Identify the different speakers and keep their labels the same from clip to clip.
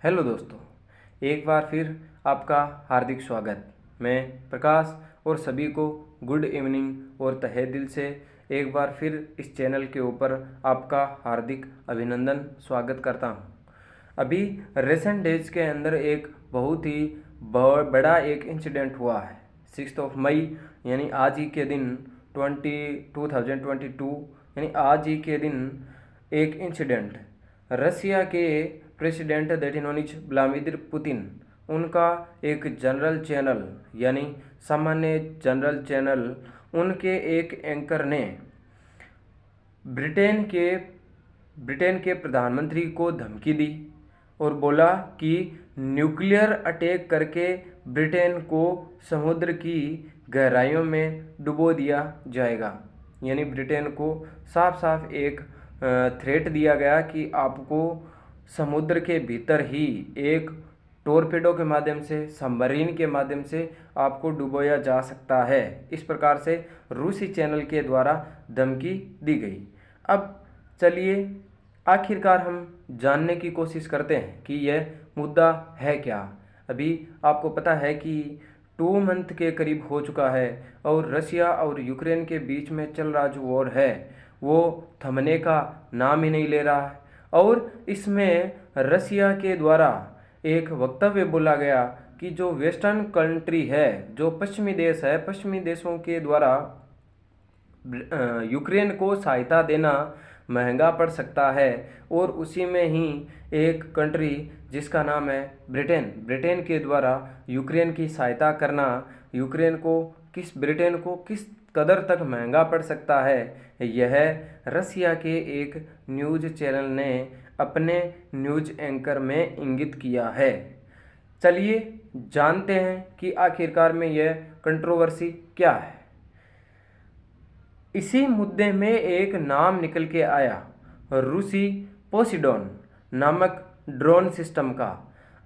Speaker 1: Hello दोस्तों, एक बार फिर आपका हार्दिक स्वागत। मैं प्रकाश और सभी को गुड इवनिंग और तहे दिल से एक बार फिर इस चैनल के ऊपर आपका हार्दिक अभिनंदन स्वागत करता हूं। अभी रिसेंट डेज के अंदर एक बहुत ही बड़ा एक इंसिडेंट हुआ है। 6 मई यानी आज ही के दिन 2022 यानी आज ही के दिन एक इंसिडेंट रसिया के president that is known is Vladimir Putin, उनका एक जनरल चैनल यानी सामान्य जनरल चैनल, उनके एक एंकर ने ब्रिटेन के प्रधानमंत्री को धमकी दी और बोला कि न्यूक्लियर अटैक करके ब्रिटेन को समुद्र की गहराइयों में डुबो दिया जाएगा। यानी ब्रिटेन को साफ साफ एक थ्रेट दिया गया कि आपको समुद्र के भीतर ही एक टोरपेडो के माध्यम से, सबमरीन के माध्यम से आपको डुबोया जा सकता है। इस प्रकार से रूसी चैनल के द्वारा धमकी दी गई। अब चलिए आखिरकार हम जानने की कोशिश करते हैं कि यह मुद्दा है क्या। अभी आपको पता है कि 2 मंथ के करीब हो चुका है और रशिया और यूक्रेन के बीच में चल रहा जो वॉर है वो थमने का नाम ही नहीं ले रहा है। और इसमें रसिया के द्वारा एक वक्तव्य बोला गया कि जो वेस्टर्न कंट्री है, जो पश्चिमी देश है, पश्चिमी देशों के द्वारा यूक्रेन को सहायता देना महंगा पड़ सकता है। और उसी में ही एक कंट्री जिसका नाम है ब्रिटेन के द्वारा यूक्रेन की सहायता करना ब्रिटेन को किस कदर तक महंगा पड़ सकता है, यह रसिया के एक न्यूज़ चैनल ने अपने न्यूज़ एंकर में इंगित किया है। चलिए जानते हैं कि आखिरकार में यह कंट्रोवर्सी क्या है। इसी मुद्दे में एक नाम निकल के आया, रूसी पोसिडोन नामक ड्रोन सिस्टम का।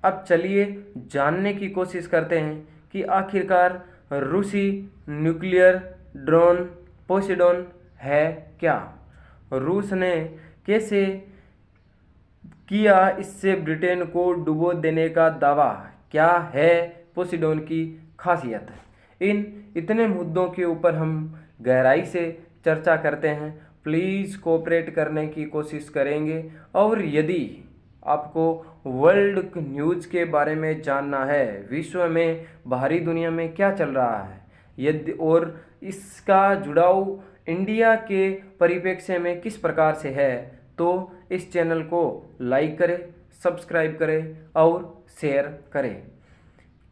Speaker 1: अब चलिए जानने की कोशिश करते हैं कि आखिरकार रूसी न्यूक्लियर ड्रोन पोसिडोन है क्या, रूस ने कैसे किया इससे ब्रिटेन को डुबो देने का दावा, क्या है पोसिडोन की खासियत। इन इतने मुद्दों के ऊपर हम गहराई से चर्चा करते हैं। प्लीज़ कोऑपरेट करने की कोशिश करेंगे। और यदि आपको वर्ल्ड न्यूज़ के बारे में जानना है, विश्व में बाहरी दुनिया में क्या चल रहा है, यदि और इसका जुड़ाव इंडिया के परिप्रेक्ष्य में किस प्रकार से है, तो इस चैनल को लाइक करें, सब्सक्राइब करें और शेयर करें।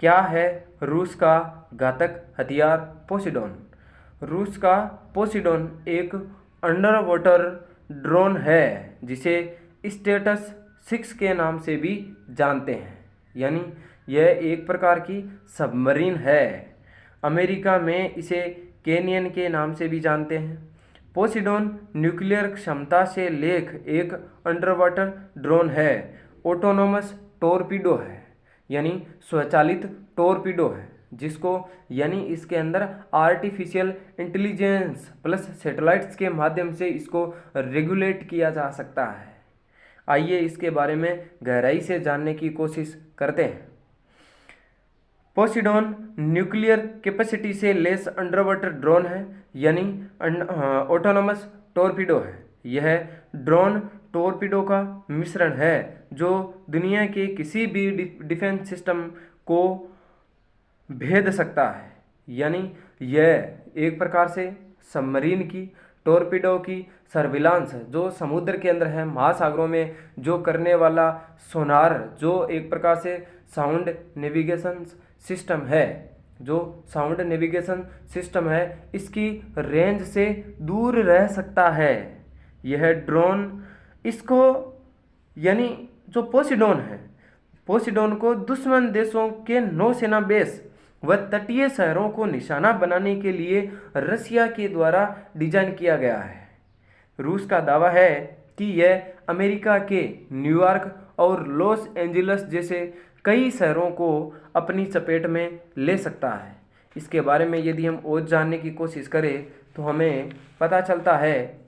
Speaker 1: क्या है रूस का घातक हथियार पोसिडोन। रूस का पोसिडोन एक अंडर वाटर ड्रोन है जिसे स्टेटस 6 के नाम से भी जानते हैं। यानी यह एक प्रकार की सबमरीन है। अमेरिका में इसे कैनियन के नाम से भी जानते हैं। पोसिडोन न्यूक्लियर क्षमता से लैस एक अंडर वाटर ड्रोन है। ऑटोनोमस टोरपीडो है, यानी स्वचालित टोरपीडो है, जिसको यानी इसके अंदर आर्टिफिशियल इंटेलिजेंस प्लस सैटेलाइट्स के माध्यम से इसको रेगुलेट किया जा सकता है। आइए इसके बारे में गहराई से जानने की कोशिश करते हैं। पोसिडोन न्यूक्लियर कैपेसिटी से लेस अंडर वाटर ड्रोन है, यानी ऑटोनोमस टोरपीडो है। यह ड्रोन टोरपीडो का मिश्रण है जो दुनिया के किसी भी डिफेंस सिस्टम को भेद सकता है। यानी यह एक प्रकार से सबमरीन की टोरपीडो की सर्विलांस जो समुद्र के अंदर है, महासागरों में जो करने वाला सोनार, जो एक प्रकार से साउंड नेविगेशन सिस्टम है, इसकी रेंज से दूर रह सकता है यह ड्रोन। इसको यानी जो पोसिडोन को दुश्मन देशों के नौसेना बेस व तटीय शहरों को निशाना बनाने के लिए रसिया के द्वारा डिजाइन किया गया है। रूस का दावा है कि यह अमेरिका के न्यूयॉर्क और लॉस एंजलिस जैसे कई शहरों को अपनी चपेट में ले सकता है। इसके बारे में यदि हम और जानने की कोशिश करें तो हमें पता चलता है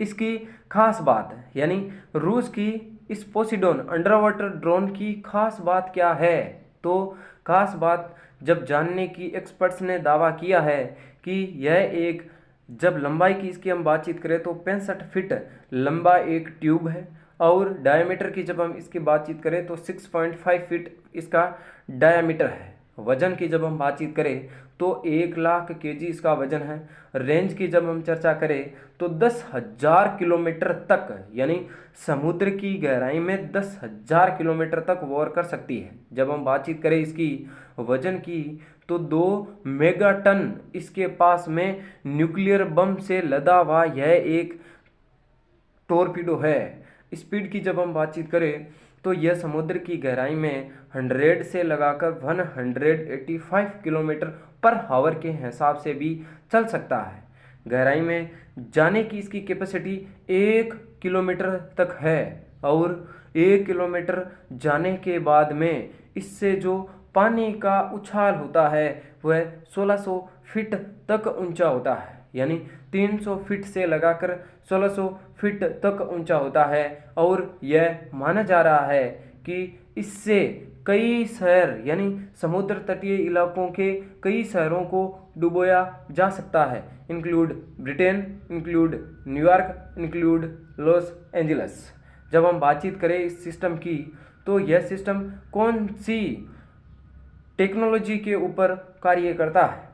Speaker 1: इसकी खास बात, यानी रूस की इस पोसीडोन अंडर वाटर ड्रोन की खास बात क्या है? तो खास बात जब जानने की एक्सपर्ट्स ने दावा किया है कि यह एक, जब लंबाई की इसकी हम बातचीत करें तो 65 फीट लंबा एक ट्यूब है, और डायमीटर की जब हम इसकी बातचीत करें तो 6.5 फीट इसका डायमीटर है। वजन की जब हम बातचीत करें तो 1,00,000 केजी इसका वजन है। रेंज की जब हम चर्चा करें तो 10,000 किलोमीटर तक, यानी समुद्र की गहराई में 10,000 किलोमीटर तक वॉर कर सकती है। जब हम बातचीत करें इसकी वजन की तो 2 मेगाटन इसके पास में न्यूक्लियर बम से लदा हुआ यह एक टोरपीडो है। स्पीड की जब हम बातचीत करें तो यह समुद्र की गहराई में 100 से लगाकर 185 किलोमीटर पर हावर के हिसाब से भी चल सकता है। गहराई में जाने की इसकी कैपेसिटी 1 किलोमीटर तक है, और 1 किलोमीटर जाने के बाद में इससे जो पानी का उछाल होता है वह 1600 फीट तक ऊंचा होता है, यानी 300 फीट से लगाकर 1600 फीट तक ऊंचा होता है। और यह माना जा रहा है कि इससे कई शहर, यानी समुद्र तटीय इलाकों के कई शहरों को डुबोया जा सकता है, include Britain, include New York, include Los Angeles. जब हम बातचीत करें इस सिस्टम की तो यह सिस्टम कौन सी टेक्नोलॉजी के ऊपर कार्य करता है?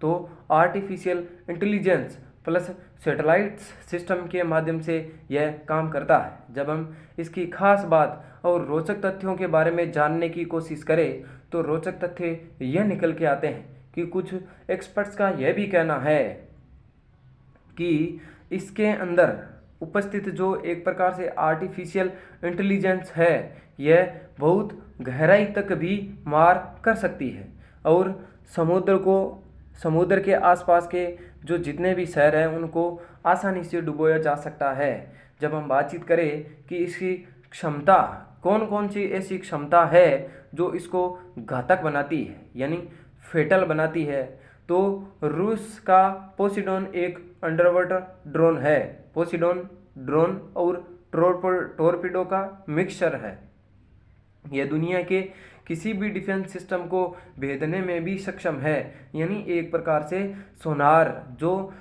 Speaker 1: तो artificial intelligence plus satellite system के माध्यम से यह काम करता है। जब हम इसकी खास बात और रोचक तथ्यों के बारे में जानने की कोशिश करें तो रोचक तथ्य यह निकल के आते हैं कि कुछ एक्सपर्ट्स का यह भी कहना है कि इसके अंदर उपस्थित जो एक प्रकार से आर्टिफिशियल इंटेलिजेंस है यह बहुत गहराई तक भी मार कर सकती है, और समुद्र के आसपास के जो जितने भी शहर हैं उनको आसानी से डुबोया जा सकता है। जब हम बातचीत करें कि इसकी क्षमता, कौन कौन सी ऐसी क्षमता है जो इसको घातक बनाती है, यानी फेटल बनाती है, तो रूस का पोसीडोन एक अंडर वाटर ड्रोन है। पोसीडोन ड्रोन और टोरपीडो का मिक्सचर है। यह दुनिया के किसी भी डिफेंस सिस्टम को भेदने में भी सक्षम है, यानी एक प्रकार से सोनार जो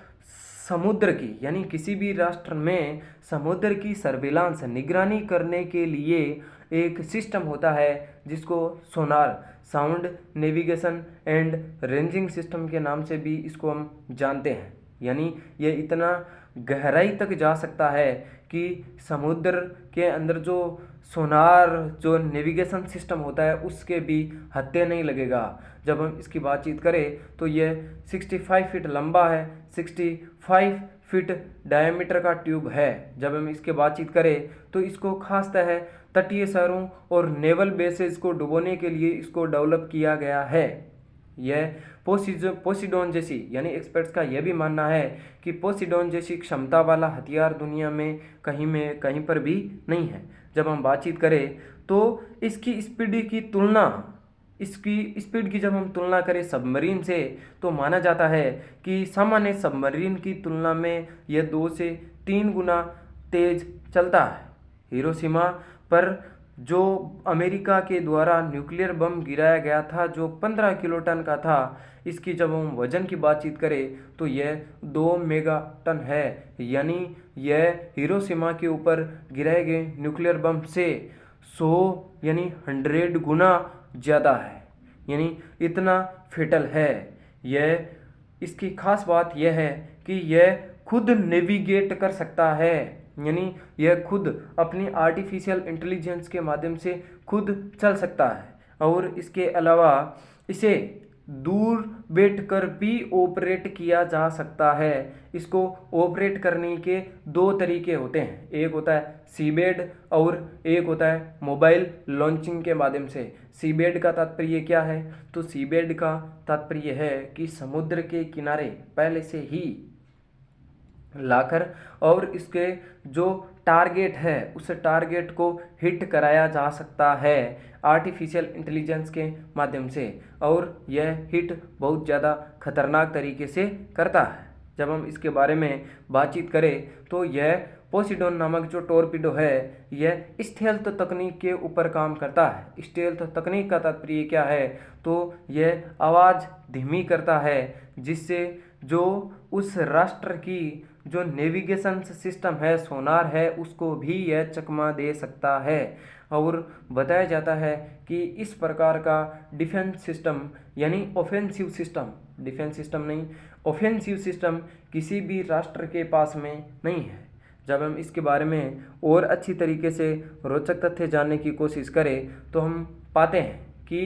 Speaker 1: समुद्र की, यानी किसी भी राष्ट्र में समुद्र की सर्विलांस निगरानी करने के लिए एक सिस्टम होता है जिसको sonar, sound navigation and ranging system के नाम से भी इसको हम जानते हैं। यानी ये इतना गहराई तक जा सकता है कि समुद्र के अंदर जो सोनार, जो नेविगेशन सिस्टम होता है उसके भी हत्थे नहीं लगेगा। जब हम इसकी बातचीत करें तो यह 65 फीट लंबा है, 65 फीट डायमीटर का ट्यूब है। जब हम इसके बातचीत करें तो इसको खासतः तटीय शहरों और नेवल बेसेस को डुबोने के लिए इसको डेवलप किया गया है। यह पोसीडोन जैसी, यानी एक्सपर्ट्स का यह भी मानना है कि पोसीडोन जैसी क्षमता वाला हथियार दुनिया में कहीं पर भी नहीं है। जब हम बातचीत करें तो इसकी स्पीड की जब हम तुलना करें सबमरीन से तो माना जाता है कि सामान्य सबमरीन की तुलना में यह 2 से 3 गुना तेज चलता है। हिरोशिमा पर जो अमेरिका के द्वारा न्यूक्लियर बम गिराया गया था जो 15 किलोटन का था, इसकी जब हम वजन की बातचीत करें तो यह 2 मेगाटन है, यानी यह हिरोशिमा के ऊपर गिराए गए न्यूक्लियर बम से 100 यानी 100 गुना ज़्यादा है, यानी इतना फेटल है यह। इसकी खास बात यह है कि यह खुद नेविगेट कर सकता है, यानी यह खुद अपनी आर्टिफिशियल इंटेलिजेंस के माध्यम से खुद चल सकता है, और इसके अलावा इसे दूर बैठकर भी ऑपरेट किया जा सकता है। इसको ऑपरेट करने के 2 तरीके होते हैं, एक होता है सीबेड और एक होता है मोबाइल लॉन्चिंग के माध्यम से। सीबेड का तात्पर्य क्या है? तो सीबेड का तात्पर्य है कि समुद्र के किनारे पहले से ही लाकर और इसके जो टारगेट है उस टारगेट को हिट कराया जा सकता है आर्टिफिशियल इंटेलिजेंस के माध्यम से, और यह हिट बहुत ज़्यादा खतरनाक तरीके से करता है। जब हम इसके बारे में बातचीत करें तो यह पोसिडोन नामक जो टॉर्पीडो है यह स्टेल्थ तकनीक के ऊपर काम करता है। स्टेल्थ तकनीक का तात्पर्य क्या है, तो यह आवाज़ धीमी करता है जिससे जो उस राष्ट्र की जो नेविगेशन सिस्टम है, सोनार है, उसको भी यह चकमा दे सकता है। और बताया जाता है कि इस प्रकार का डिफेंस सिस्टम यानी ऑफेंसिव सिस्टम, डिफेंस सिस्टम नहीं ऑफेंसिव सिस्टम किसी भी राष्ट्र के पास में नहीं है। जब हम इसके बारे में और अच्छी तरीके से रोचक तथ्य जानने की कोशिश करें तो हम पाते हैं कि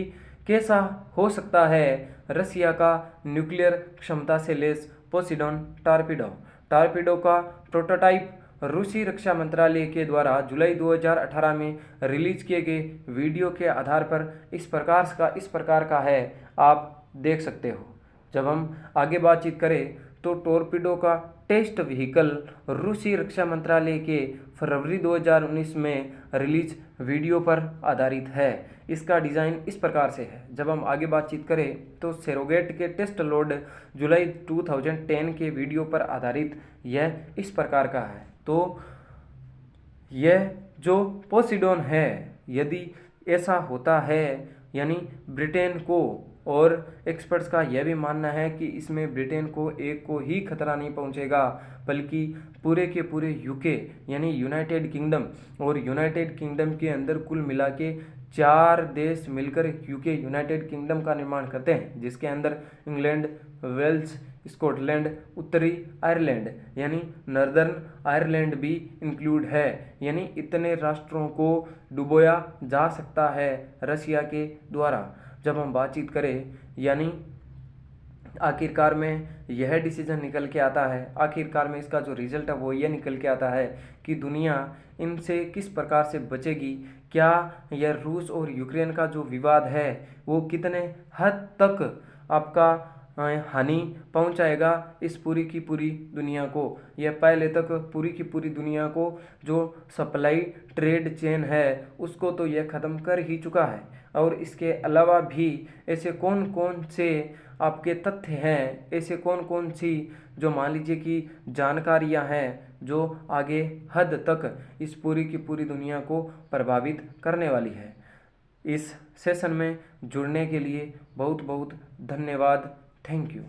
Speaker 1: कैसा हो सकता है रसिया का न्यूक्लियर क्षमता से लैस पोसिडोन टॉर्पीडो का प्रोटोटाइप रूसी रक्षा मंत्रालय के द्वारा जुलाई 2018 में रिलीज किए गए वीडियो के आधार पर इस प्रकार का है, आप देख सकते हो। जब हम आगे बातचीत करें तो टॉर्पीडो का टेस्ट व्हीकल रूसी रक्षा मंत्रालय के फरवरी 2019 में रिलीज वीडियो पर आधारित है। इसका डिज़ाइन इस प्रकार से है। जब हम आगे बातचीत करें तो सेरोगेट के टेस्ट लोड जुलाई 2010 के वीडियो पर आधारित यह इस प्रकार का है। तो यह जो पोसिडोन है, यदि ऐसा होता है यानी ब्रिटेन को, और एक्सपर्ट्स का यह भी मानना है कि इसमें ब्रिटेन को एक को ही खतरा नहीं पहुंचेगा बल्कि पूरे के पूरे यूके यानी यूनाइटेड किंगडम, और यूनाइटेड किंगडम के अंदर कुल मिला के 4 देश मिलकर यूके यूनाइटेड किंगडम का निर्माण करते हैं, जिसके अंदर इंग्लैंड, वेल्स, स्कॉटलैंड, उत्तरी आयरलैंड यानी नॉर्दर्न आयरलैंड भी इंक्लूड है। यानी इतने राष्ट्रों को डुबोया जा सकता है रसिया के द्वारा। जब हम बातचीत करें यानी आखिरकार में यह डिसीजन निकल के आता है, आखिरकार में इसका जो रिजल्ट है वो ये निकल के आता है कि दुनिया इनसे किस प्रकार से बचेगी। क्या यह रूस और यूक्रेन का जो विवाद है वो कितने हद तक आपका हानि पहुंचाएगा इस पूरी की पूरी दुनिया को। यह पहले तक पूरी की पूरी दुनिया को जो सप्लाई ट्रेड चेन है उसको तो यह ख़त्म कर ही चुका है। और इसके अलावा भी ऐसे कौन कौन से आपके तथ्य हैं, ऐसे कौन कौन सी जो मान लीजिए कि जानकारियां हैं जो आगे हद तक इस पूरी की पूरी दुनिया को प्रभावित करने वाली है। इस सेशन में जुड़ने के लिए बहुत बहुत धन्यवाद। Thank you.